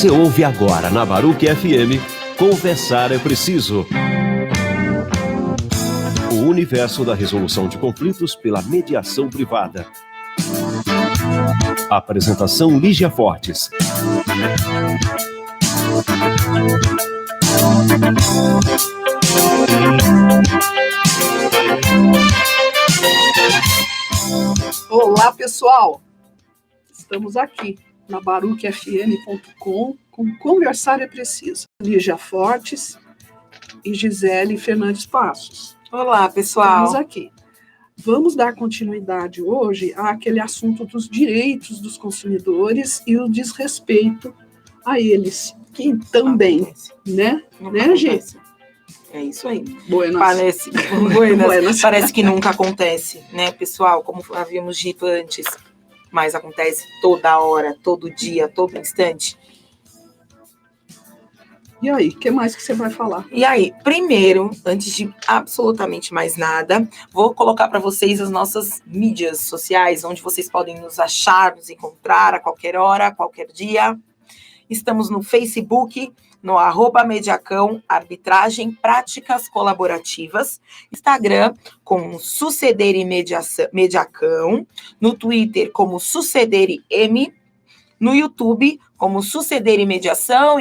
Você ouve agora na Baruch FM, Conversar é Preciso. O universo da resolução de conflitos pela mediação privada. Apresentação Lígia Fortes. Olá, pessoal! Estamos aqui na baruchfm.com com Conversar é Preciso. Lígia Fortes e Gisele Fernandes Passos. Olá, pessoal! Estamos aqui. Vamos dar continuidade hoje àquele assunto dos direitos dos consumidores e o desrespeito a eles, que também, né? Né, gente? É isso aí. Buenas. Parece que nunca acontece, né, pessoal? Como havíamos dito antes, mas acontece toda hora, todo dia, todo instante. E aí, o que mais que você vai falar? E aí, primeiro, antes de absolutamente mais nada, vou colocar para vocês as nossas mídias sociais, onde vocês podem nos achar, nos encontrar a qualquer hora, a qualquer dia. Estamos no Facebook, no @Mediacão, Arbitragem Práticas Colaborativas, Instagram com Suceder e Mediacão, no Twitter como Suceder e M, no YouTube como Suceder e Mediação,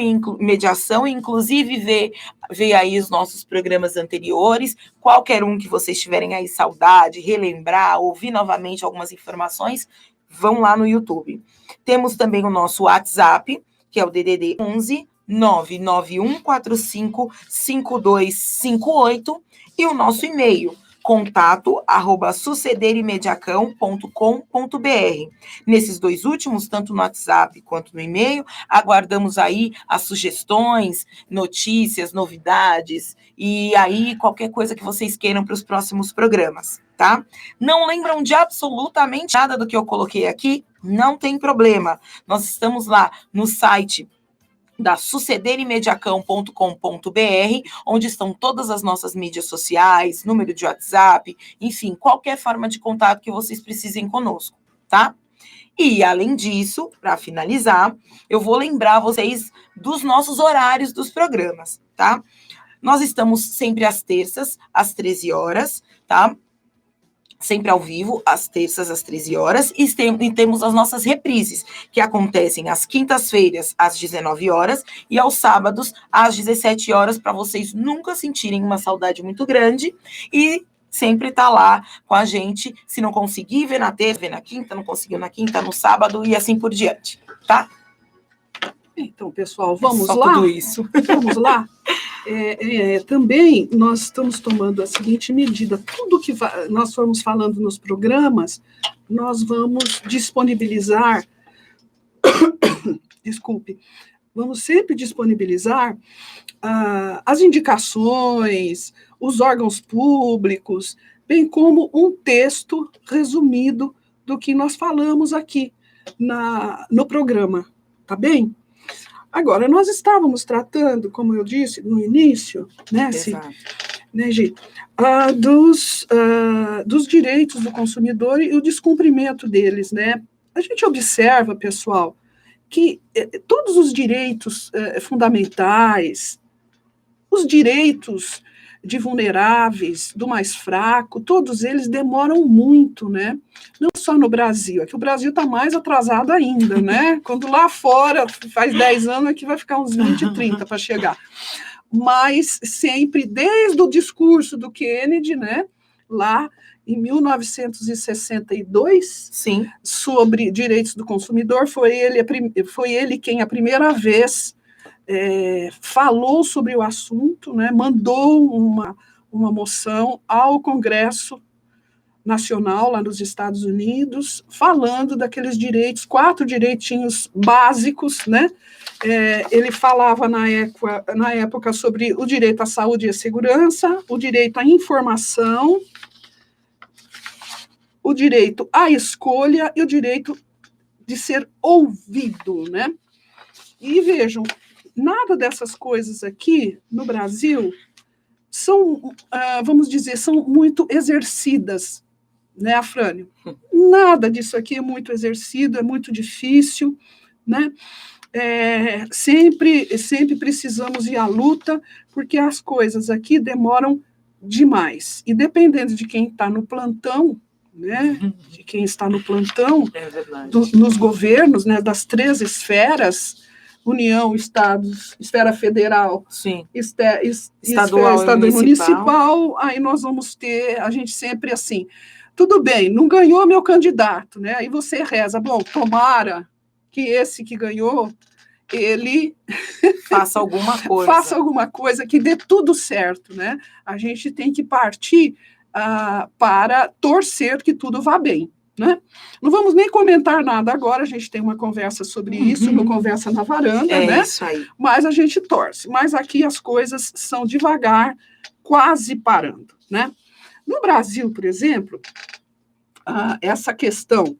inclusive ver aí os nossos programas anteriores, qualquer um que vocês tiverem aí saudade, relembrar, ouvir novamente algumas informações, vão lá no YouTube. Temos também o nosso WhatsApp, que é o DDD 11 991455258, e o nosso e-mail, contato@sucederemediacão.com.br. Nesses dois últimos, tanto no WhatsApp quanto no e-mail, aguardamos aí as sugestões, notícias, novidades, e aí qualquer coisa que vocês queiram para os próximos programas, tá? Não lembram de absolutamente nada do que eu coloquei aqui? Não tem problema. Nós estamos lá no site da sucederemediacão.com.br, onde estão todas as nossas mídias sociais, número de WhatsApp, enfim, qualquer forma de contato que vocês precisem conosco, tá? E, além disso, para finalizar, eu vou lembrar vocês dos nossos horários dos programas, tá? Nós estamos sempre às terças, às 13 horas, tá? Sempre ao vivo, às terças, às 13 horas, e temos as nossas reprises, que acontecem às quintas-feiras, às 19 horas, e aos sábados, às 17 horas, para vocês nunca sentirem uma saudade muito grande, e sempre tá lá com a gente, se não conseguir ver na terça, ver na quinta, não conseguiu na quinta, no sábado, e assim por diante, tá? Então, pessoal, vamos Só lá? tudo isso. Vamos lá? Também nós estamos tomando a seguinte medida: tudo que nós formos falando nos programas, nós vamos disponibilizar, vamos sempre disponibilizar as indicações, os órgãos públicos, bem como um texto resumido do que nós falamos aqui no programa, tá bem? Agora, nós estávamos tratando, como eu disse no início, né, assim, né, gente, dos direitos do consumidor e o descumprimento deles, né? A gente observa, pessoal, que todos os direitos fundamentais, os direitos de vulneráveis, do mais fraco, todos eles demoram muito, né? Não só no Brasil, é que o Brasil está mais atrasado ainda, né? Quando lá fora faz 10 anos, aqui vai ficar uns 20, 30 para chegar. Mas sempre, desde o discurso do Kennedy, né? Lá em 1962, sim, sobre direitos do consumidor, foi ele quem a primeira vez falou sobre o assunto, né, mandou uma moção ao Congresso Nacional, lá nos Estados Unidos, falando daqueles direitos, 4 direitinhos básicos, né? Ele falava na época sobre o direito à saúde e à segurança, o direito à informação, o direito à escolha e o direito de ser ouvido, né? E vejam, nada dessas coisas aqui no Brasil são, vamos dizer, são muito exercidas, né, Afrânio? Nada disso aqui é muito exercido, é muito difícil, né? sempre precisamos ir à luta, porque as coisas aqui demoram demais. E dependendo de quem está no plantão, né, de quem está no plantão, nos governos, né, das 3 esferas, União, Estados, esfera federal, Sim. Estadual e municipal, aí nós vamos ter, a gente sempre assim, tudo bem, não ganhou meu candidato, né? Aí você reza, bom, tomara que esse que ganhou, ele faça alguma coisa. Faça alguma coisa que dê tudo certo, né? A gente tem que partir para torcer que tudo vá bem, né? Não vamos nem comentar nada agora, a gente tem uma conversa sobre isso, no Conversa na Varanda, né? Isso aí. Mas a gente torce. Mas aqui as coisas são devagar, quase parando, né? No Brasil, por exemplo, essa questão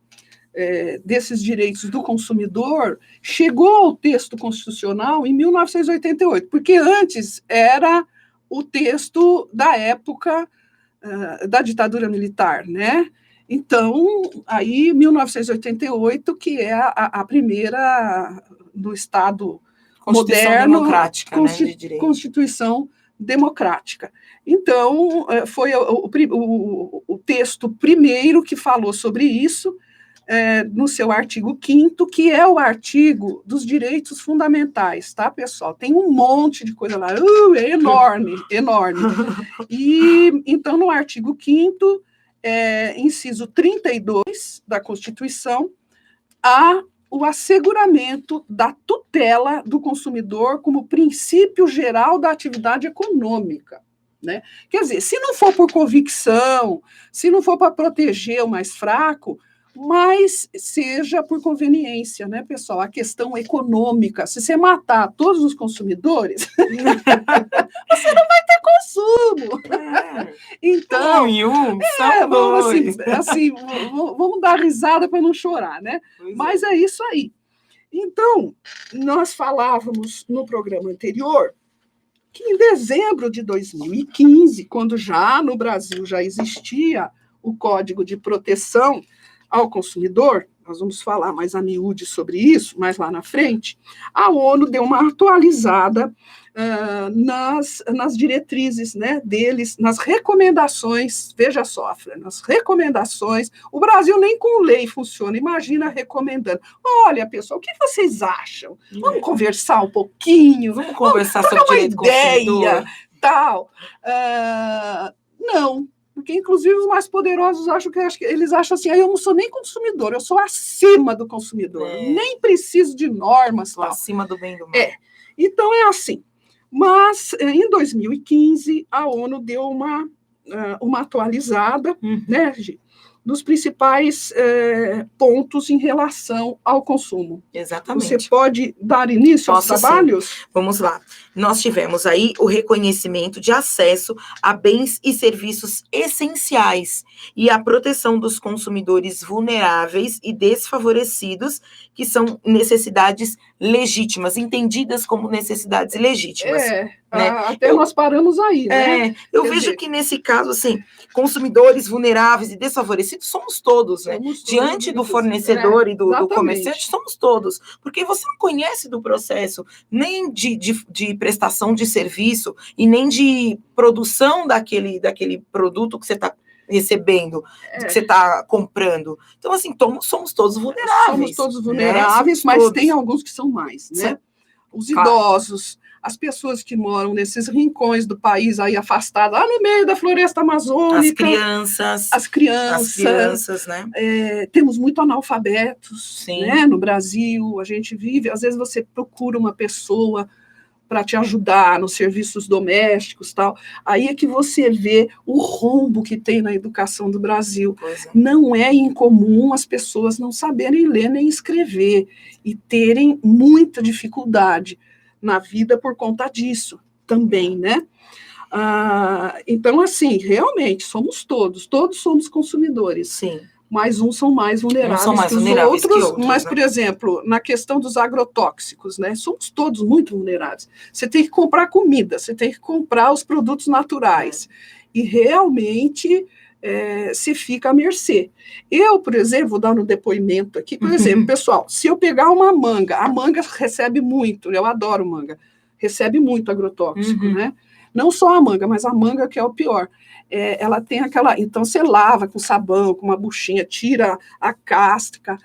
desses direitos do consumidor chegou ao texto constitucional em 1988, porque antes era o texto da época da ditadura militar, né? Então, aí, 1988, que é a primeira do Estado moderno, democrática, né, de direito. Constituição democrática. Então, foi o texto primeiro que falou sobre isso, no seu artigo 5º, que é o artigo dos direitos fundamentais, tá, pessoal? Tem um monte de coisa lá, é enorme, enorme. E, então, no artigo 5º, inciso 32 da Constituição, há o asseguramento da tutela do consumidor como princípio geral da atividade econômica, né? Quer dizer, se não for por convicção, se não for para proteger o mais fraco, mas seja por conveniência, né, pessoal? A questão econômica. Se você matar todos os consumidores, você não vai ter consumo. Então, vamos dar risada para não chorar, né? Mas é isso aí. Então, nós falávamos no programa anterior que em dezembro de 2015, quando já no Brasil já existia o Código de Proteção ao Consumidor, nós vamos falar mais a miúde sobre isso, mais lá na frente, a ONU deu uma atualizada nas diretrizes, né, deles, nas recomendações, veja só, Fran, nas recomendações, o Brasil nem com lei funciona, imagina recomendando. Olha, pessoal, o que vocês acham? Vamos conversar um pouquinho? Vamos conversar sobre direito do consumidor? Tal. Não. Porque, inclusive, os mais poderosos eles acham assim, eu não sou nem consumidor, eu sou acima do consumidor, nem preciso de normas. Estou acima do bem e do mal. Então, é assim. Mas, em 2015, a ONU deu uma atualizada, né, dos principais pontos em relação ao consumo. Exatamente. Você pode dar início aos trabalhos? Sim. Vamos lá. Nós tivemos aí o reconhecimento de acesso a bens e serviços essenciais e a proteção dos consumidores vulneráveis e desfavorecidos, que são necessidades legítimas, entendidas como necessidades legítimas. Né? Até nós paramos aí, né? Eu vejo que nesse caso, assim, consumidores vulneráveis e desfavorecidos somos todos, né? Diante do fornecedor e do comerciante, somos todos. Porque você não conhece do processo nem de prestação de serviço e nem de produção daquele produto que você está recebendo, que você está comprando. Então, assim, somos todos vulneráveis. Somos todos vulneráveis, né? Mas tem alguns que são mais, né? Os idosos, as pessoas que moram nesses rincões do país aí afastados, lá no meio da floresta amazônica. As crianças, né? Temos muito analfabetos, né, no Brasil. A gente vive, às vezes você procura uma pessoa para te ajudar nos serviços domésticos, tal. Aí é que você vê o rombo que tem na educação do Brasil. Não é incomum as pessoas não saberem ler nem escrever e terem muita dificuldade na vida por conta disso também, né? Então, assim, realmente, somos todos somos consumidores. Sim. Mas uns são mais vulneráveis que os outros, mas, por exemplo, na questão dos agrotóxicos, né, somos todos muito vulneráveis. Você tem que comprar comida, você tem que comprar os produtos naturais, e realmente se fica à mercê. Eu, por exemplo, vou dar um depoimento aqui, por exemplo, pessoal, se eu pegar uma manga, a manga recebe muito, eu adoro manga, recebe muito agrotóxico, né? Não só a manga, mas a manga que é o pior. Ela tem aquela... Então, você lava com sabão, com uma buchinha, tira a casca.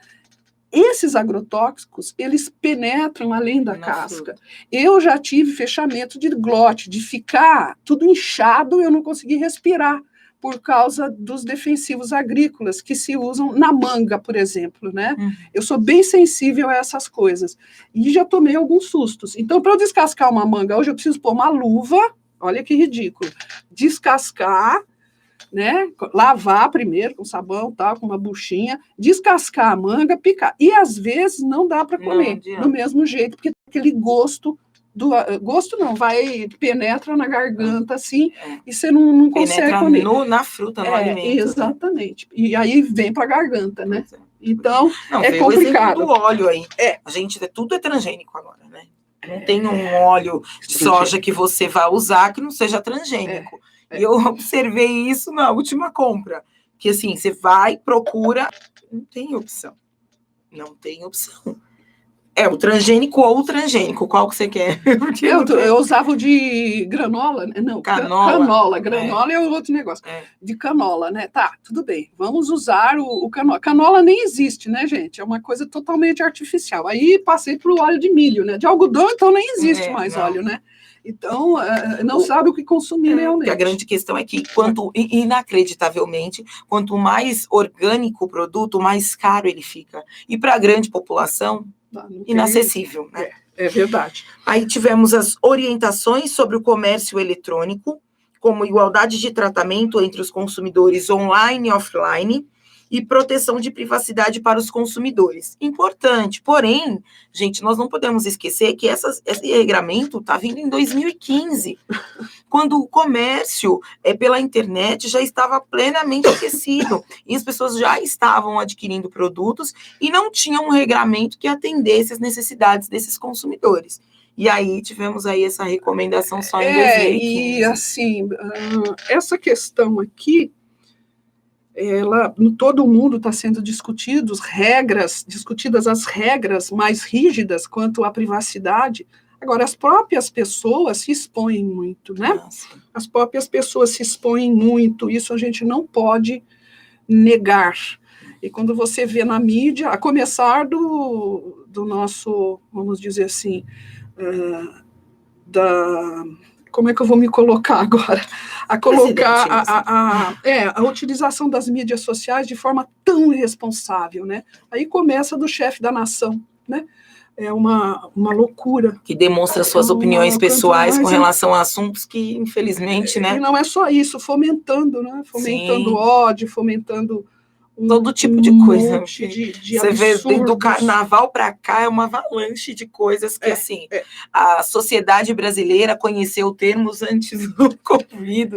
Esses agrotóxicos, eles penetram além da casca. Fruta. Eu já tive fechamento de glote, de ficar tudo inchado, eu não consegui respirar, por causa dos defensivos agrícolas que se usam na manga, por exemplo, né? Eu sou bem sensível a essas coisas. E já tomei alguns sustos. Então, para eu descascar uma manga, hoje eu preciso pôr uma luva, olha que ridículo, descascar, né? Lavar primeiro com sabão, tal, com uma buchinha, descascar a manga, picar. E, às vezes, não dá para comer do mesmo jeito, porque tem aquele gosto... gosto não, penetra na garganta, assim, e você não consegue comer. Na fruta, no alimento. Exatamente. Né? E aí vem para a garganta, né? Então, é complicado. O do óleo aí. A gente, tudo é transgênico agora, né? Não tem um óleo de soja que você vai usar que não seja transgênico. E eu observei isso na última compra. Que assim, você vai, procura, não tem opção. Não tem opção. O transgênico ou o transgênico, qual que você quer? Eu usava o de granola, não, canola. Granola é outro negócio. De canola, né? Tá, tudo bem. Vamos usar o canola. Canola nem existe, né, gente? É uma coisa totalmente artificial. Aí passei para o óleo de milho, né? De algodão, então nem existe mais óleo, né? Então, não sabe o que consumir realmente. A grande questão é que, inacreditavelmente, quanto mais orgânico o produto, mais caro ele fica. E para a grande população... inacessível, né? É verdade. Aí tivemos as orientações sobre o comércio eletrônico, como igualdade de tratamento entre os consumidores online e offline, e proteção de privacidade para os consumidores. Importante, porém, gente, nós não podemos esquecer que esse regramento está vindo em 2015, quando o comércio pela internet já estava plenamente aquecido, e as pessoas já estavam adquirindo produtos e não tinham um regramento que atendesse às necessidades desses consumidores. E aí tivemos aí essa recomendação só em 2015. E assim, essa questão aqui, todo mundo está sendo discutidas as regras mais rígidas quanto à privacidade. Agora, as próprias pessoas se expõem muito, né? Nossa. As próprias pessoas se expõem muito, isso a gente não pode negar. E quando você vê na mídia, a começar do nosso, vamos dizer assim, como é que eu vou me colocar agora? A colocar a utilização das mídias sociais de forma tão irresponsável, né? Aí começa do chefe da nação, né? É uma loucura. Que demonstra suas opiniões pessoais com relação a assuntos que, infelizmente, né? E não é só isso, fomentando, né? Fomentando ódio, fomentando... todo tipo de coisa. De você vê, do carnaval para cá, é uma avalanche de coisas que, a sociedade brasileira conheceu termos antes do Covid,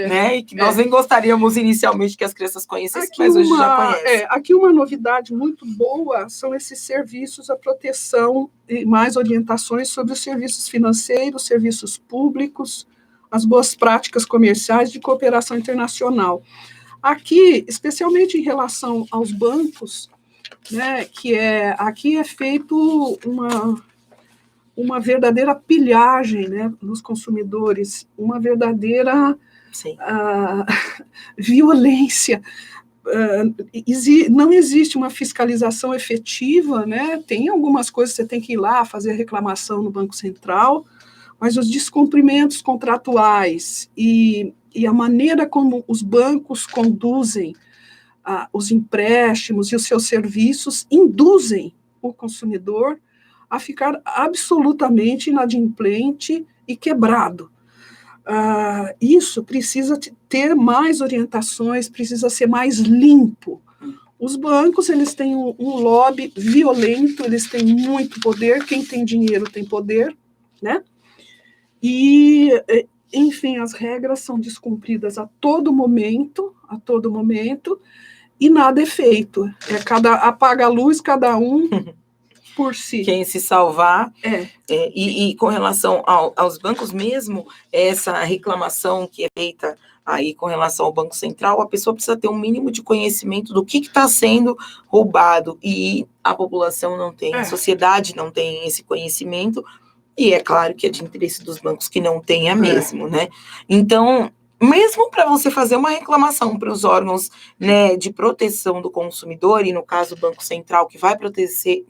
né? E que nós nem gostaríamos inicialmente que as crianças conhecessem, mas hoje já conhecem. Aqui uma novidade muito boa são esses serviços, a proteção e mais orientações sobre os serviços financeiros, serviços públicos, as boas práticas comerciais de cooperação internacional. Aqui, especialmente em relação aos bancos, né, aqui é feito uma verdadeira pilhagem, né, nos consumidores, uma verdadeira violência. Não existe uma fiscalização efetiva, né? Tem algumas coisas que você tem que ir lá fazer a reclamação no Banco Central, mas os descumprimentos contratuais e a maneira como os bancos conduzem os empréstimos e os seus serviços induzem o consumidor a ficar absolutamente inadimplente e quebrado. Isso precisa ter mais orientações, precisa ser mais limpo. Os bancos, eles têm um lobby violento, eles têm muito poder, quem tem dinheiro tem poder, né? E, enfim, as regras são descumpridas a todo momento, e nada é feito. Apaga a luz, cada um por si. Quem se salvar. E com relação aos bancos mesmo, essa reclamação que é feita aí com relação ao Banco Central, a pessoa precisa ter um mínimo de conhecimento do que está sendo roubado, e a população não tem, a sociedade não tem esse conhecimento, e é claro que é de interesse dos bancos que não tenha mesmo, né? Então, mesmo para você fazer uma reclamação para os órgãos, né, de proteção do consumidor, e no caso o Banco Central, que vai proteger,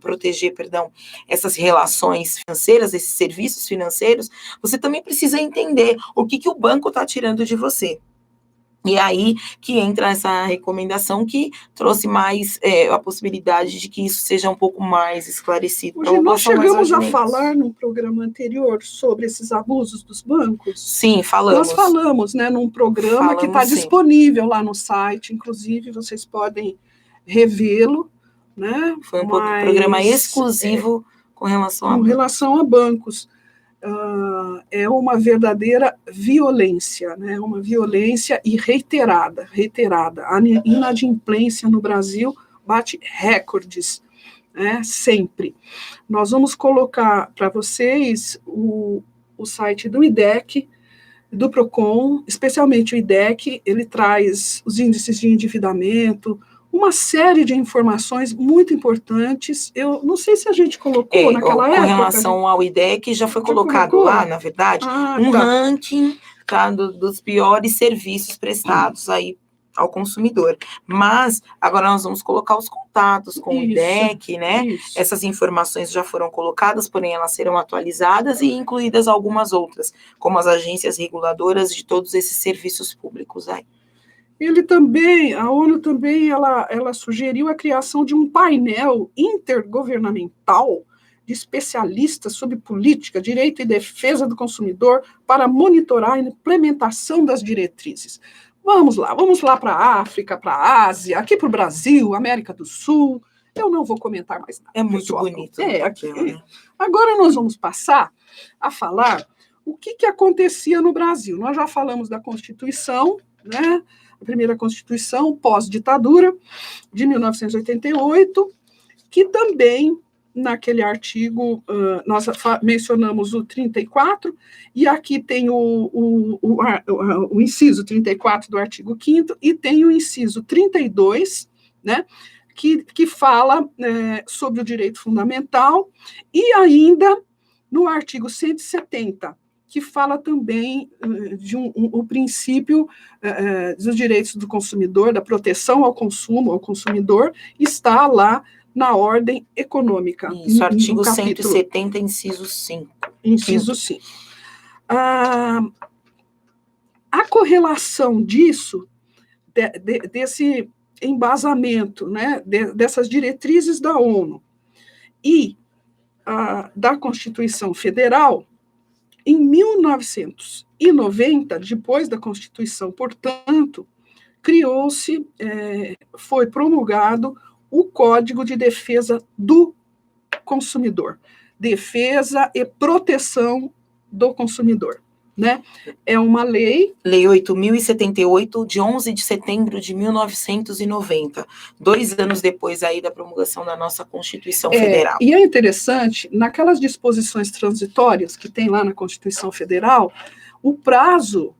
essas relações financeiras, esses serviços financeiros, você também precisa entender o que o banco está tirando de você. E aí que entra essa recomendação que trouxe mais a possibilidade de que isso seja um pouco mais esclarecido. Hoje nós chegamos a falar num programa anterior sobre esses abusos dos bancos. Sim, falamos. Nós falamos, né, num programa que está disponível lá no site, inclusive vocês podem revê-lo, né? Foi um programa exclusivo com relação a bancos. É uma verdadeira violência, né? Uma violência e reiterada. A inadimplência no Brasil bate recordes, né? Sempre. Nós vamos colocar para vocês o site do IDEC, do PROCON, especialmente o IDEC, ele traz os índices de endividamento, uma série de informações muito importantes. Eu não sei se a gente colocou naquela época. Com relação ao IDEC, já foi colocado lá, na verdade, ranking dos piores serviços prestados aí ao consumidor. Mas agora nós vamos colocar os contatos com o IDEC, né? Isso. Essas informações já foram colocadas, porém elas serão atualizadas e incluídas algumas outras, como as agências reguladoras de todos esses serviços públicos aí. A ONU também, ela sugeriu a criação de um painel intergovernamental de especialistas sobre política, direito e defesa do consumidor para monitorar a implementação das diretrizes. Vamos lá para a África, para a Ásia, aqui para o Brasil, América do Sul. Eu não vou comentar mais nada. É muito bonito. Né? Agora nós vamos passar a falar o que acontecia no Brasil. Nós já falamos da Constituição, né? A primeira Constituição pós-ditadura, de 1988, que também, naquele artigo, nós mencionamos o 34, e aqui tem o inciso 34 do artigo 5º, e tem o inciso 32, né, que fala sobre o direito fundamental, e ainda no artigo 170, que fala também de o princípio dos direitos do consumidor, da proteção ao consumo, ao consumidor, está lá na ordem econômica. Isso, artigo 170, inciso 5. Inciso 5. A correlação disso, desse embasamento, né, dessas diretrizes da ONU e da Constituição Federal, em 1990, depois da Constituição, portanto, foi promulgado o Código de Defesa do Consumidor, defesa e proteção do consumidor, né? É uma lei... Lei 8.078, de 11 de setembro de 1990, 2 anos depois aí da promulgação da nossa Constituição Federal. E é interessante, naquelas disposições transitórias que tem lá na Constituição Federal, o prazo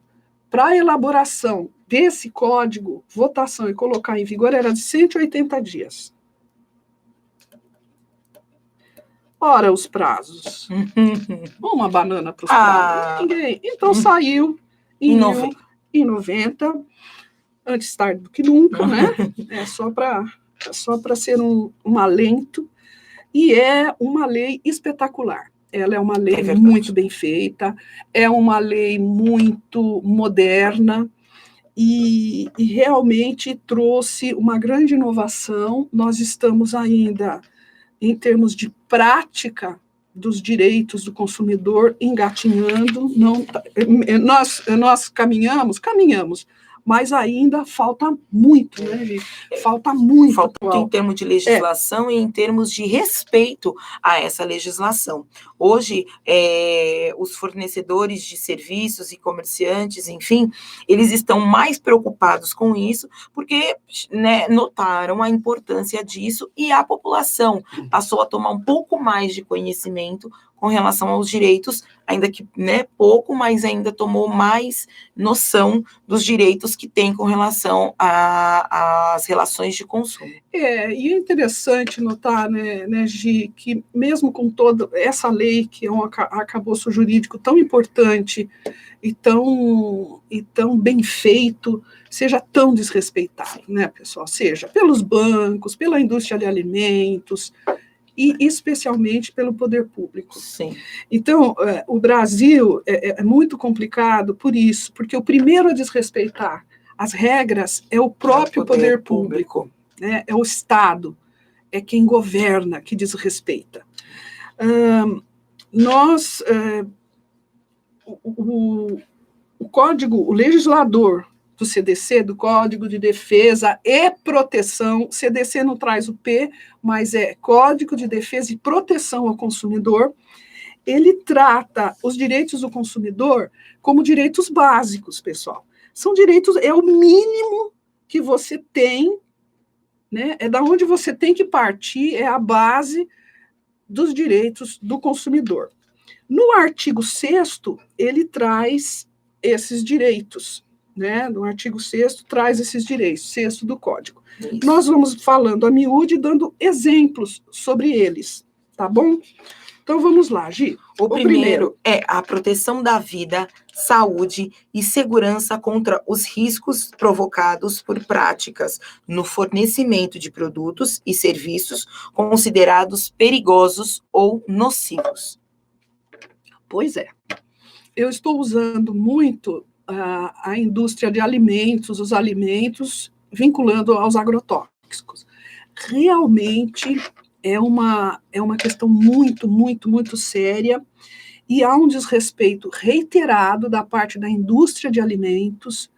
para a elaboração desse código, votação e colocar em vigor era de 180 dias. Ora, os prazos. Uma banana para os prazos. Ninguém. Então, saiu em 90, antes tarde do que nunca, né? É só para ser um alento. E é uma lei espetacular. Ela é uma lei muito bem feita, é uma lei muito moderna, e realmente trouxe uma grande inovação. Nós estamos ainda, em termos de prática dos direitos do consumidor, engatinhando. Nós caminhamos, mas ainda falta muito, né, gente? Falta muito. Falta muito em termos de legislação e em termos de respeito a essa legislação. Hoje, os fornecedores de serviços e comerciantes, enfim, eles estão mais preocupados com isso, porque, né, notaram a importância disso e a população passou a tomar um pouco mais de conhecimento com relação aos direitos, ainda que, né, pouco, mas ainda tomou mais noção dos direitos que tem com relação às relações de consumo. E é interessante notar, né, Gi, que mesmo com toda essa lei, que é um arcabouço jurídico tão importante e tão bem feito, seja tão desrespeitado, né, pessoal? Seja pelos bancos, pela indústria de alimentos, e especialmente pelo poder público. Sim. Então, o Brasil é muito complicado por isso, porque o primeiro a desrespeitar as regras é o próprio poder público, né? É o Estado, é quem governa, que desrespeita. O código, o legislador do CDC, do Código de Defesa e Proteção, CDC não traz o P, mas é Código de Defesa e Proteção ao Consumidor, ele trata os direitos do consumidor como direitos básicos, pessoal. São direitos, é o mínimo que você tem, né? É da onde você tem que partir, é a base dos direitos do consumidor. No artigo 6º, ele traz esses direitos, né? No artigo 6º traz esses direitos, 6º do Código. Isso. Nós vamos falando a miúde, dando exemplos sobre eles, tá bom? Então vamos lá, Gi. O primeiro é a proteção da vida, saúde e segurança contra os riscos provocados por práticas no fornecimento de produtos e serviços considerados perigosos ou nocivos. Pois é. Eu estou usando muito a indústria de alimentos, os alimentos, vinculando aos agrotóxicos. Realmente é uma questão muito, muito, muito séria, e há um desrespeito reiterado da parte da indústria de alimentos,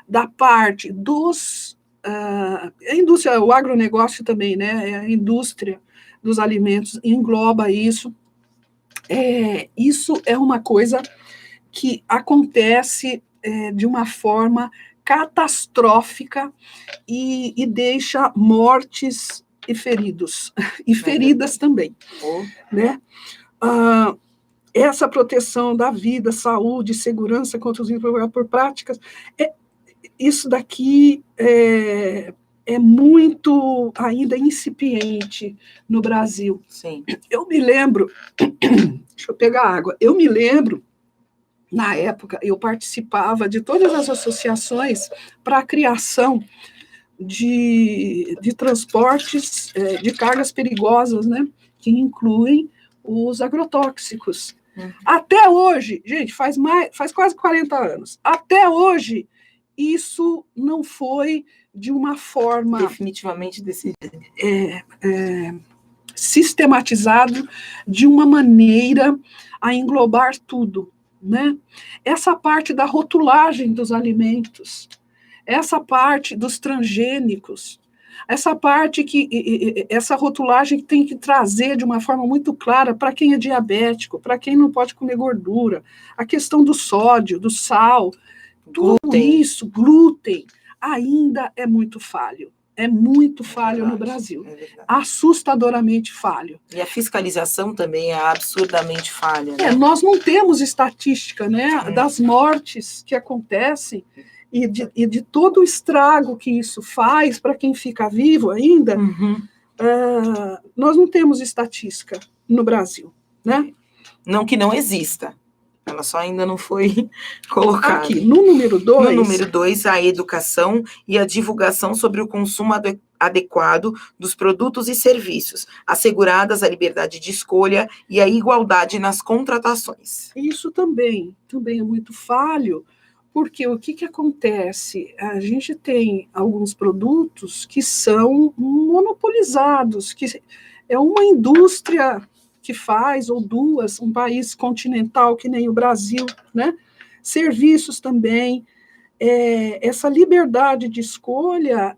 da parte dos... a indústria, o agronegócio também, né? A indústria dos alimentos engloba isso. Isso é uma coisa que acontece de uma forma catastrófica e deixa mortes e feridos, e feridas também, né? Essa proteção da vida, saúde, segurança contra os riscos por práticas, isso daqui é muito ainda incipiente no Brasil. Sim. Eu me lembro, deixa eu pegar água, eu me lembro, na época, eu participava de todas as associações para a criação de transportes de cargas perigosas, né, que incluem os agrotóxicos. Até hoje, gente, faz quase 40 anos, até hoje, isso não foi de uma forma... definitivamente decidida. Sistematizado de uma maneira a englobar tudo, né? Essa parte da rotulagem dos alimentos, essa parte dos transgênicos, essa parte essa rotulagem que tem que trazer de uma forma muito clara para quem é diabético, para quem não pode comer gordura, a questão do sódio, do sal, tudo isso, glúten, ainda é muito falho. É muito falho no Brasil. Assustadoramente falho. E a fiscalização também é absurdamente falha. Né? Nós não temos estatística, né, das mortes que acontecem e de todo o estrago que isso faz para quem fica vivo ainda. Nós não temos estatística no Brasil, né? Não que não exista. Ela só ainda não foi colocada. Aqui, no número 2... No número 2, a educação e a divulgação sobre o consumo adequado dos produtos e serviços, asseguradas a liberdade de escolha e a igualdade nas contratações. Isso também é muito falho, porque o que acontece? A gente tem alguns produtos que são monopolizados, que é uma indústria que faz, ou duas, um país continental que nem o Brasil, né? Serviços também, essa liberdade de escolha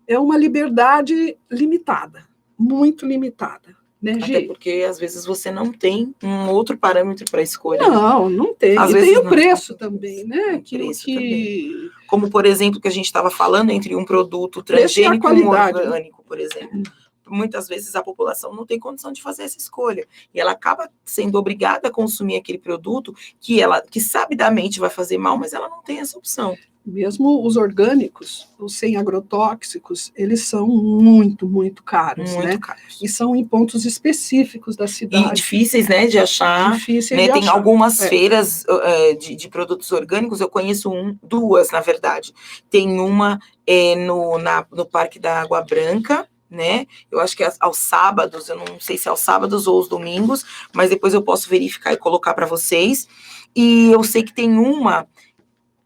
é uma liberdade limitada, muito limitada. Né, Até porque, às vezes, você não tem um outro parâmetro para escolha. Não tem. Às e vezes tem o não. preço também, né? Também. Como, por exemplo, que a gente estava falando entre um produto preço transgênico e um orgânico, né? por exemplo. Muitas vezes a população não tem condição de fazer essa escolha. E ela acaba sendo obrigada a consumir aquele produto que sabidamente vai fazer mal, mas ela não tem essa opção. Mesmo os orgânicos, os sem agrotóxicos, eles são muito, muito caros, né? Caros. E são em pontos específicos da cidade. E difíceis, né, de achar. Difíceis né? de Tem achar. algumas feiras de produtos orgânicos, eu conheço duas, na verdade. Tem uma no Parque da Água Branca, né? Eu acho que é aos sábados, eu não sei se é aos sábados ou aos domingos, mas depois eu posso verificar e colocar para vocês. E eu sei que tem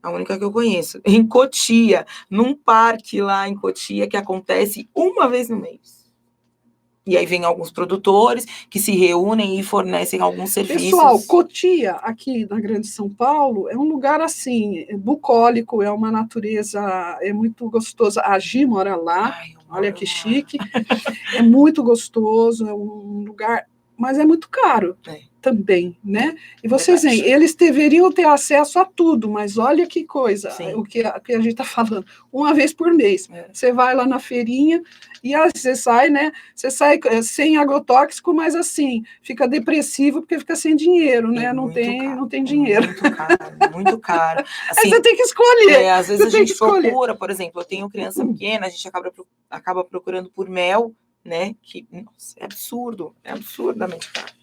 a única que eu conheço, em Cotia, num parque lá em Cotia, que acontece uma vez no mês. E aí vem alguns produtores que se reúnem e fornecem alguns serviços. Pessoal, Cotia, aqui na Grande São Paulo, é um lugar assim, bucólico, é uma natureza, é muito gostoso. A Gi mora lá, olha que chique. É muito gostoso, é um lugar, mas é muito caro. Também, né? E vocês veem, eles deveriam ter acesso a tudo, mas olha que coisa, o que a gente está falando, uma vez por mês. Você vai lá na feirinha e você sai, né? Você sai sem agrotóxico, mas assim, fica depressivo porque fica sem dinheiro, né? Não tem dinheiro. Muito caro, muito caro. Assim, aí você tem que escolher. Às vezes a gente procura, por exemplo, eu tenho criança pequena, a gente acaba procurando por mel, né? Que, nossa, é absurdamente caro.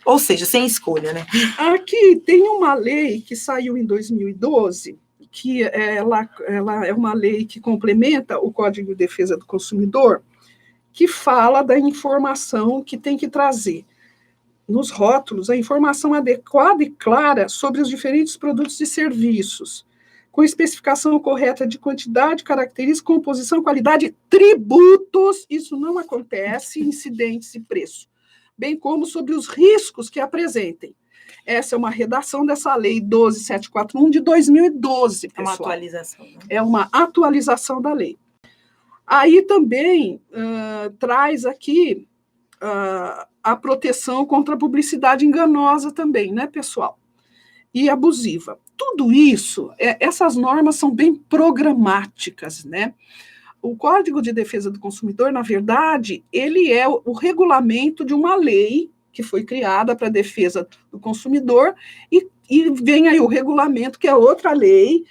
Ou seja, sem escolha, né? Aqui tem uma lei que saiu em 2012, que ela é uma lei que complementa o Código de Defesa do Consumidor, que fala da informação que tem que trazer nos rótulos a informação adequada e clara sobre os diferentes produtos e serviços, com especificação correta de quantidade, características, composição, qualidade, tributos, isso não acontece, incidentes e preço, bem como sobre os riscos que apresentem. Essa é uma redação dessa lei 12741 de 2012, pessoal. É uma atualização. Né? É uma atualização da lei. Aí também traz aqui a proteção contra a publicidade enganosa também, né, pessoal? E abusiva. Tudo isso, essas normas são bem programáticas, né? O Código de Defesa do Consumidor, na verdade, ele é o regulamento de uma lei que foi criada para a defesa do consumidor e vem aí o regulamento, que é outra lei.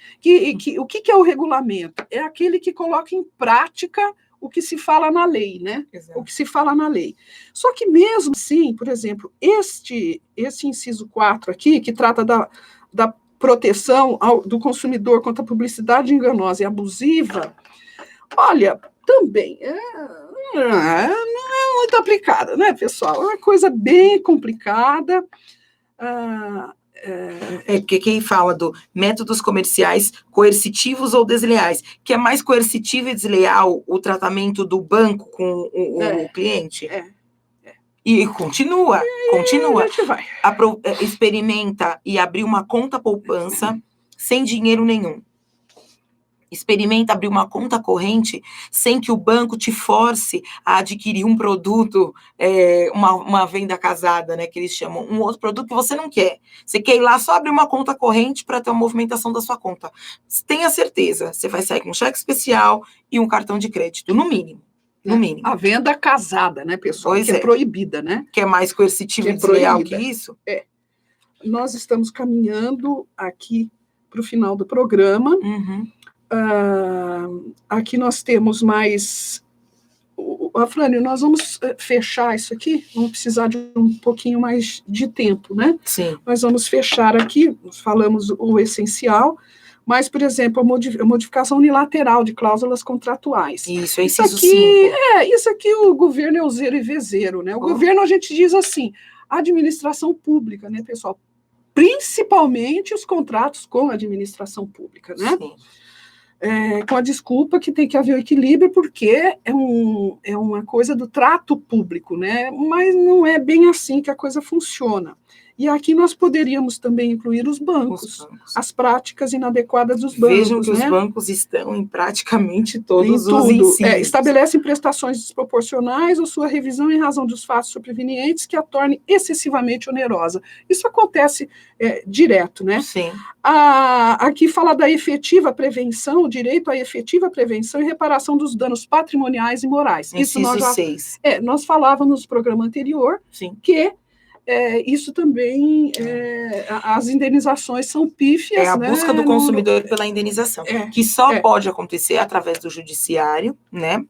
O que é o regulamento? É aquele que coloca em prática o que se fala na lei, né? Exato. O que se fala na lei. Só que mesmo assim, por exemplo, este inciso 4 aqui, que trata da proteção do consumidor contra a publicidade enganosa e abusiva, olha, também não é muito aplicada, né, pessoal? É uma coisa bem complicada. Porque quem fala do métodos comerciais coercitivos ou desleais, que é mais coercitivo e desleal o tratamento do banco com o cliente? E continua. A gente vai. Experimenta e abrir uma conta poupança sem dinheiro nenhum. Experimenta abrir uma conta corrente sem que o banco te force a adquirir um produto, uma venda casada, né, que eles chamam, um outro produto que você não quer. Você quer ir lá só abrir uma conta corrente para ter uma movimentação da sua conta. Tenha certeza, você vai sair com um cheque especial e um cartão de crédito, no mínimo. No mínimo. A venda casada, né, pessoal? Pois que é proibida, né? Que é mais coercitivo e desleal que isso? Nós estamos caminhando aqui para o final do programa. Uhum. Aqui nós temos mais... Afrânio, nós vamos fechar isso aqui, vamos precisar de um pouquinho mais de tempo, né? Sim. Nós vamos fechar aqui, nós falamos o essencial, mas, por exemplo, a modificação unilateral de cláusulas contratuais. Isso aqui, isso aqui o governo é o zero e vezeiro, né? O governo, a gente diz assim, administração pública, né, pessoal? Principalmente os contratos com a administração pública, né? Sim. Com a desculpa que tem que haver o equilíbrio, porque é uma coisa do trato público, né? Mas não é bem assim que a coisa funciona. E aqui nós poderíamos também incluir os bancos. As práticas inadequadas dos bancos. Vejam que, né, os bancos estão em praticamente todos os incisos. Estabelecem prestações desproporcionais ou sua revisão em razão dos fatos sobrevenientes que a torne excessivamente onerosa. Isso acontece direto, né? Sim. Aqui fala da efetiva prevenção, o direito à efetiva prevenção e reparação dos danos patrimoniais e morais. Inciso 6. Nós falávamos no programa anterior. Sim. Que isso também, as indenizações são pífias. A busca do consumidor pela indenização, que só pode acontecer através do judiciário, né?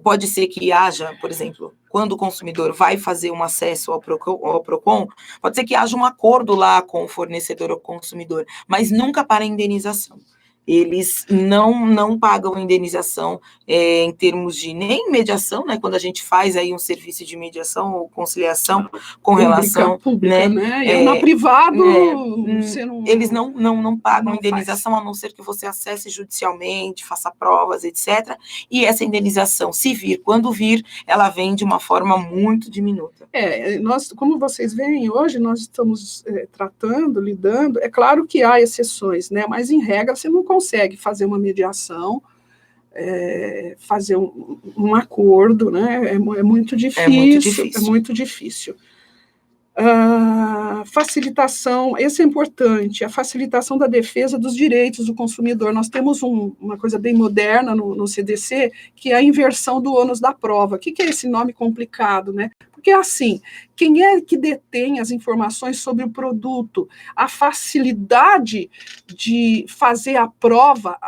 Pode ser que haja, por exemplo, quando o consumidor vai fazer um acesso ao PROCON, pode ser que haja um acordo lá com o fornecedor ou consumidor, mas nunca para indenização. Eles não pagam indenização em termos de nem mediação, né? Quando a gente faz aí um serviço de mediação ou conciliação com relação, pública, né? Na privado, você não, eles não pagam indenização, a não ser que você acesse judicialmente, faça provas, etc. E essa indenização, se vir, quando vir, ela vem de uma forma muito diminuta. Nós, como vocês veem, hoje nós estamos lidando, é claro que há exceções, né? Mas em regra você não consegue fazer uma mediação, fazer um acordo, né? É muito difícil. É muito difícil. Facilitação, esse é importante, a facilitação da defesa dos direitos do consumidor. Nós temos uma coisa bem moderna no CDC, que é a inversão do ônus da prova. O que é esse nome complicado, né? Porque, assim, quem é que detém as informações sobre o produto, a facilidade de fazer a prova,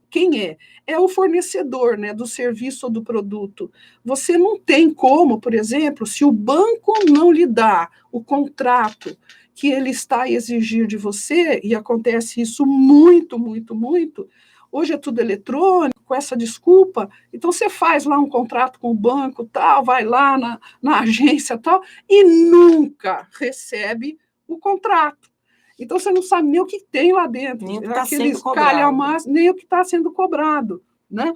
quem é? É o fornecedor, né, do serviço ou do produto. Você não tem como, por exemplo, se o banco não lhe dá o contrato que ele está a exigir de você, e acontece isso muito, muito, muito, hoje é tudo eletrônico, com essa desculpa, então você faz lá um contrato com o banco, tal, vai lá na agência, tal, e nunca recebe o contrato. Então, você não sabe nem o que tem lá dentro, nem o que está sendo cobrado. Nem o que está sendo cobrado, né?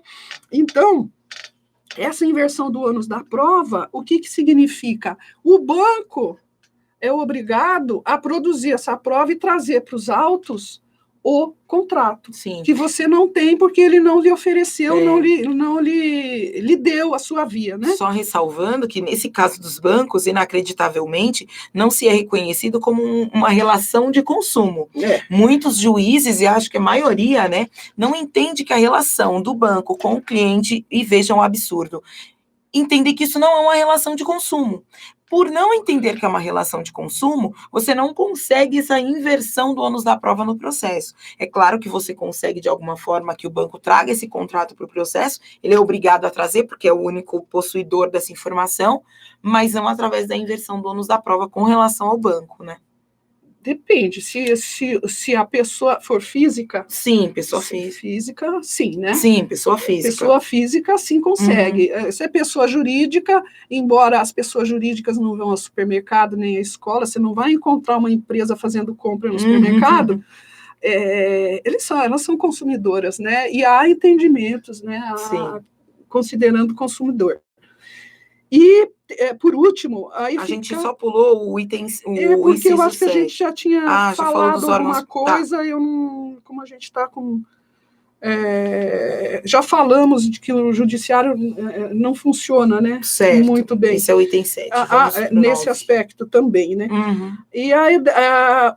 Então, essa inversão do ônus da prova, o que significa? O banco é obrigado a produzir essa prova e trazer para os autos o contrato, sim, que você não tem porque ele não lhe ofereceu, não lhe deu a sua via, né? Só ressalvando que, nesse caso dos bancos, inacreditavelmente, não se é reconhecido como uma relação de consumo. Muitos juízes, e acho que a maioria, né, não entende que a relação do banco com o cliente, e vejam o absurdo, entender que isso não é uma relação de consumo. Por não entender que é uma relação de consumo, você não consegue essa inversão do ônus da prova no processo. É claro que você consegue, de alguma forma, que o banco traga esse contrato para o processo, ele é obrigado a trazer, porque é o único possuidor dessa informação, mas não através da inversão do ônus da prova com relação ao banco, né? Depende, se a pessoa for física... Sim, pessoa física, sim, né? Sim, pessoa física. Pessoa física, sim, consegue. Se é pessoa jurídica, embora as pessoas jurídicas não vão ao supermercado nem à escola, você não vai encontrar uma empresa fazendo compra no supermercado, elas são consumidoras, né? E há entendimentos, né? Considerando consumidor. E, por último... Aí a gente só pulou o item, porque eu acho que a gente já tinha falado alguma coisa, tá. Eu não... Como a gente está com... já falamos de que o judiciário não funciona, né? Certo. Muito bem. Esse é o item 7. Nesse aspecto também, né? E aí,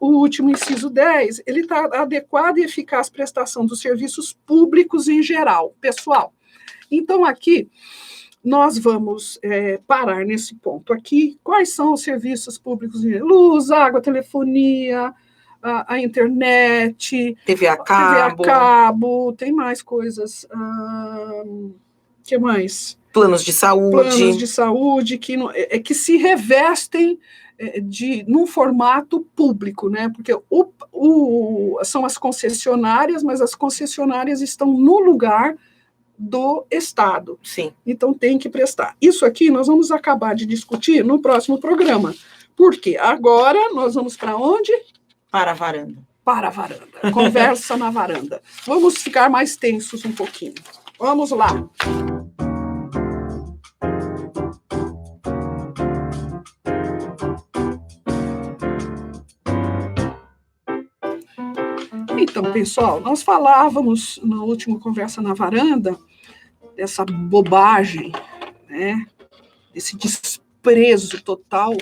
o último inciso 10, ele está adequado e eficaz prestação dos serviços públicos em geral, pessoal. Então, aqui... Nós vamos parar nesse ponto aqui. Quais são os serviços públicos? Luz, água, telefonia, a internet, TV a cabo, tem mais coisas. Que mais? Planos de saúde. Planos de saúde que se revestem num formato público, né? Porque são as concessionárias, mas as concessionárias estão no lugar do Estado. Sim. Então, tem que prestar. Isso aqui nós vamos acabar de discutir no próximo programa. Por quê? Agora nós vamos para onde? Para a varanda. Para a varanda. Conversa na varanda. Vamos ficar mais tensos um pouquinho. Vamos lá. Então, pessoal, nós falávamos na última conversa na varanda dessa bobagem, né? Esse desprezo total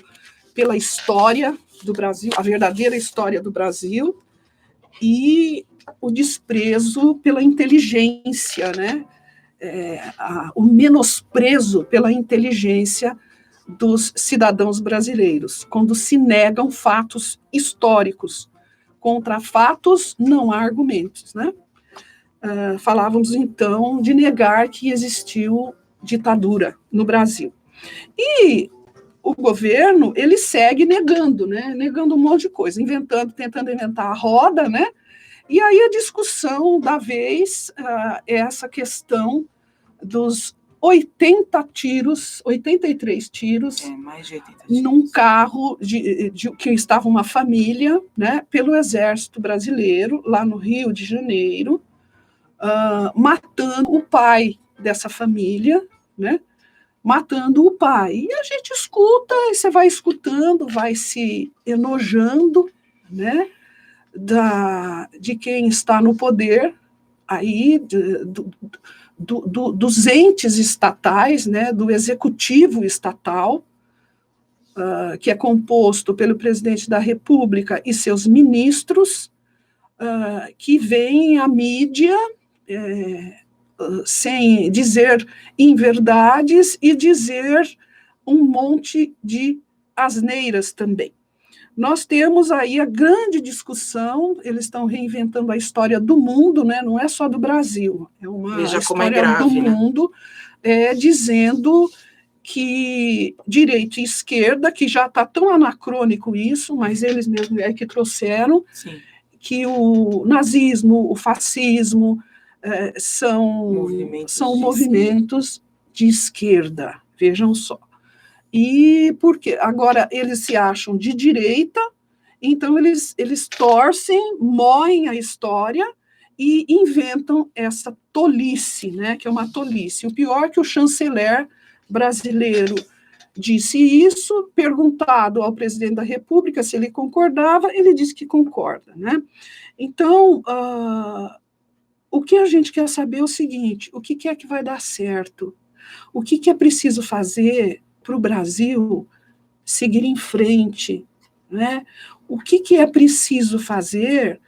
pela história do Brasil, a verdadeira história do Brasil, e o desprezo pela inteligência, né? O menosprezo pela inteligência dos cidadãos brasileiros, quando se negam fatos históricos. Contra fatos não há argumentos, né? Falávamos, então, de negar que existiu ditadura no Brasil. E o governo, ele segue negando, né? Negando um monte de coisa, tentando inventar a roda, né? E aí a discussão da vez é essa questão dos 83 tiros mais de 80 tiros. Num carro que estava uma família, né, pelo Exército Brasileiro, lá no Rio de Janeiro, matando o pai dessa família, né, matando o pai. E a gente escuta, e você vai escutando, vai se enojando, né, de quem está no poder, aí, dos entes estatais, né, do executivo estatal, que é composto pelo presidente da República e seus ministros, que veem a mídia sem dizer inverdades e dizer um monte de asneiras também. Nós temos aí a grande discussão, eles estão reinventando a história do mundo, né? Não é só do Brasil, é uma história grave, do mundo, dizendo que direita e esquerda, que já está tão anacrônico isso, mas eles mesmos que trouxeram, Sim. Que o nazismo, o fascismo são movimentos de esquerda, vejam só. E porque agora eles se acham de direita, então eles torcem, moem a história e inventam essa tolice, né, que é uma tolice. O pior é que o chanceler brasileiro disse isso, perguntado ao presidente da República se ele concordava, ele disse que concorda, né? Então, o que a gente quer saber é o seguinte: o que é que vai dar certo? O que é preciso fazer para o Brasil seguir em frente, né? O que é preciso fazer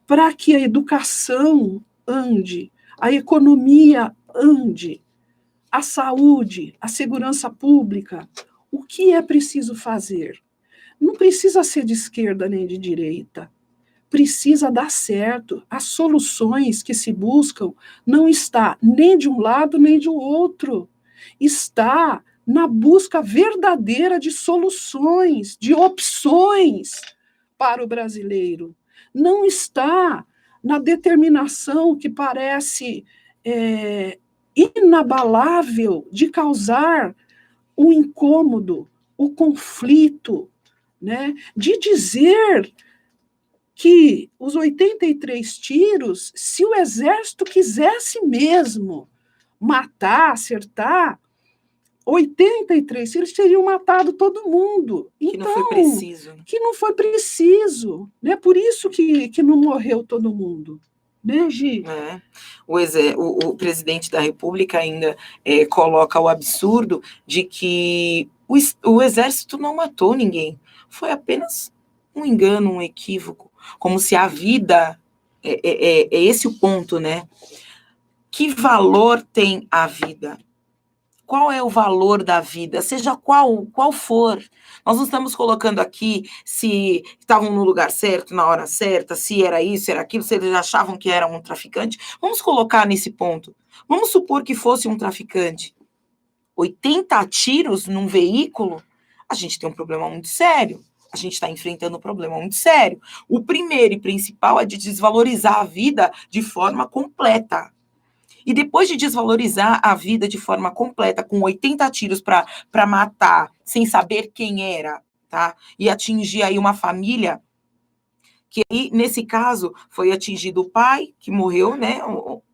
para que a educação ande, a economia ande, a saúde, a segurança pública? O que é preciso fazer? Não precisa ser de esquerda nem de direita. Precisa dar certo. As soluções que se buscam não está nem de um lado nem de outro. Está na busca verdadeira de soluções, de opções para o brasileiro. Não está na determinação que parece inabalável de causar o incômodo, o conflito, né? De dizer que os 83 tiros, se o exército quisesse mesmo matar, acertar, 83 tiros teriam matado todo mundo. Que então, não foi preciso. Que não foi preciso, né? Por isso que não morreu todo mundo. Né, Gi? O presidente da República ainda coloca o absurdo de que o exército não matou ninguém. Foi apenas um engano, um equívoco. Como se a vida... É esse o ponto, né? Que valor tem a vida? Qual é o valor da vida? Seja qual for. Nós não estamos colocando aqui se estavam no lugar certo, na hora certa, se era isso, era aquilo, se eles achavam que era um traficante. Vamos colocar nesse ponto. Vamos supor que fosse um traficante. 80 tiros num veículo, a gente tem um problema muito sério. A gente está enfrentando um problema muito sério. O primeiro e principal é de desvalorizar a vida de forma completa. E depois de desvalorizar a vida de forma completa, com 80 tiros para matar, sem saber quem era, tá? E atingir aí uma família, que aí, nesse caso, foi atingido o pai, que morreu, né,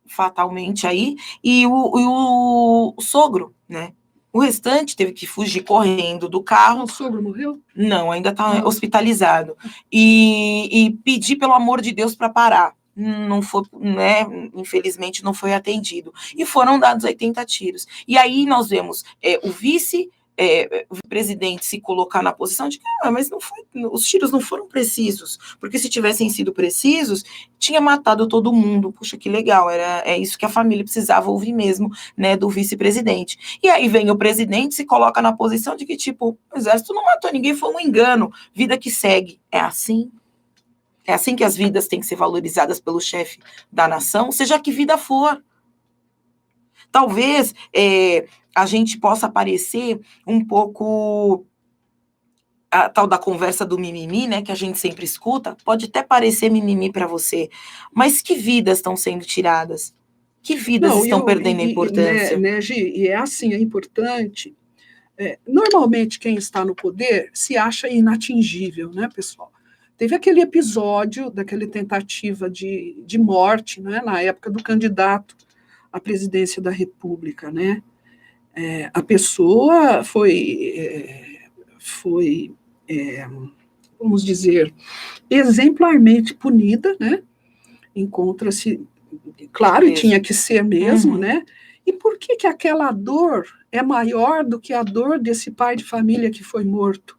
fatalmente aí, e o sogro, né? O restante teve que fugir correndo do carro. O sogro morreu? Não, ainda está hospitalizado. E pedir, pelo amor de Deus, para parar. Não foi, né? Infelizmente, não foi atendido. E foram dados 80 tiros. E aí nós vemos o vice-presidente se colocar na posição de que mas não foi, os tiros não foram precisos, porque se tivessem sido precisos, tinha matado todo mundo. Puxa, que legal, é isso que a família precisava ouvir mesmo, né, do vice-presidente. E aí vem o presidente, se coloca na posição de que, tipo, o exército não matou ninguém, foi um engano, vida que segue. É assim? É assim que as vidas têm que ser valorizadas pelo chefe da nação, seja que vida for. Talvez a gente possa parecer um pouco a tal da conversa do mimimi, né, que a gente sempre escuta, pode até parecer mimimi para você, mas que vidas estão sendo tiradas? Que vidas estão perdendo a importância? Né, Gi, e é assim, é importante. Normalmente, quem está no poder se acha inatingível, né, pessoal? Teve aquele episódio daquela tentativa de morte, né, na época do candidato à presidência da República, né? A pessoa foi, vamos dizer, exemplarmente punida, né? Encontra-se, claro, e tinha que ser mesmo, né? E por que aquela dor é maior do que a dor desse pai de família que foi morto?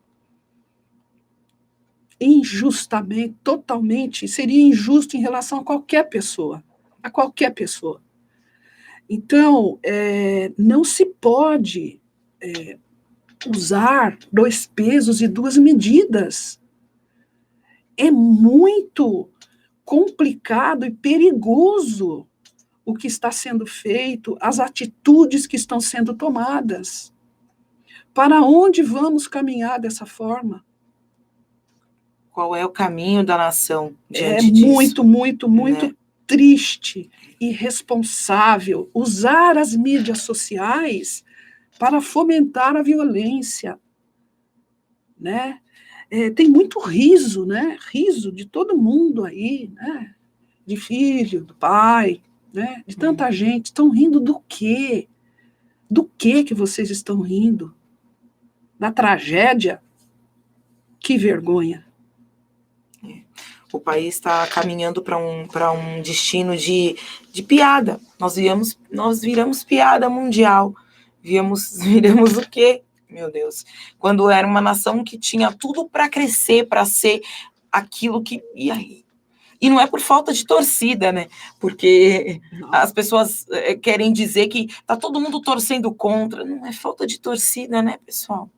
Injustamente, totalmente, seria injusto em relação a qualquer pessoa, Então, não se pode usar 2 pesos e 2 medidas. É muito complicado e perigoso o que está sendo feito, as atitudes que estão sendo tomadas. Para onde vamos caminhar dessa forma? Qual é o caminho da nação É diante disso? muito né? triste, irresponsável usar as mídias sociais para fomentar a violência, né? Tem muito riso, né? Riso de todo mundo aí, né? De filho, do pai, né? De tanta gente. Estão rindo do quê? Do que vocês estão rindo? Da tragédia? Que vergonha. O país está caminhando para um destino de piada. Nós viramos piada mundial. Viramos o quê? Meu Deus. Quando era uma nação que tinha tudo para crescer, para ser aquilo que... E aí? E não é por falta de torcida, né? Porque as pessoas querem dizer que tá todo mundo torcendo contra. Não é falta de torcida, né, pessoal?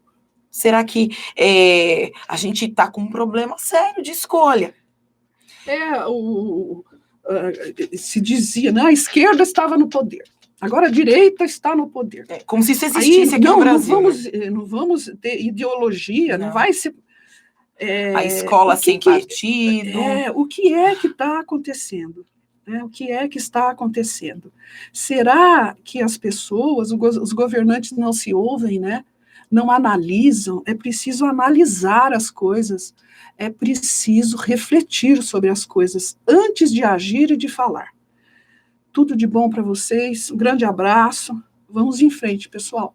Será que a gente está com um problema sério de escolha? Se dizia, né, a esquerda estava no poder, agora a direita está no poder. Como se isso existisse aqui no Brasil. Não vamos ter ideologia, não vai ser... a escola sem partido. O que é que está acontecendo? O que é que está acontecendo? Será que as pessoas, os governantes não se ouvem, né? Não analisam? É preciso analisar as coisas, é preciso refletir sobre as coisas antes de agir e de falar. Tudo de bom para vocês, um grande abraço, vamos em frente, pessoal.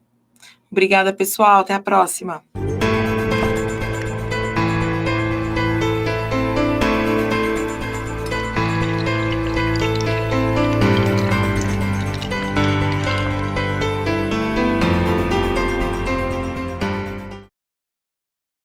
Obrigada, pessoal, até a próxima.